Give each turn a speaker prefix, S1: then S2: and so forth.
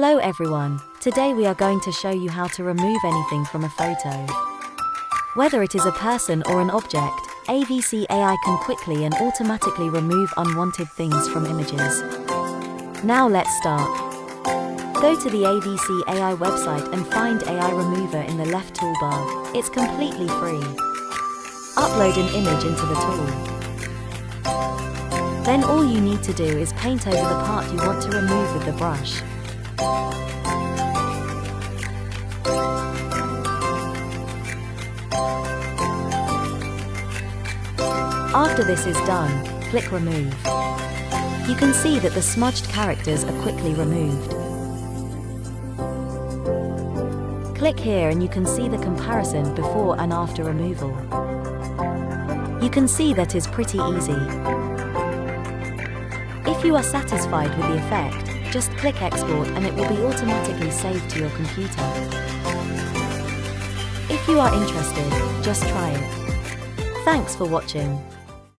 S1: Hello everyone, today we are going to show you how to remove anything from a photo. Whether it is a person or an object, AVC AI can quickly and automatically remove unwanted things from images. Now let's start. Go to the AVC AI website and find AI Remover in the left toolbar. It's completely free. Upload an image into the tool. Then all you need to do is paint over the part you want to remove with the brush. After this is done, click Remove. You can see that the smudged characters are quickly removed. Click here and you can see the comparison before and after removal. You can see that is pretty easy. If you are satisfied with the effect, just click Export and it will be automatically saved to your computer. If you are interested, just try it. Thanks for watching.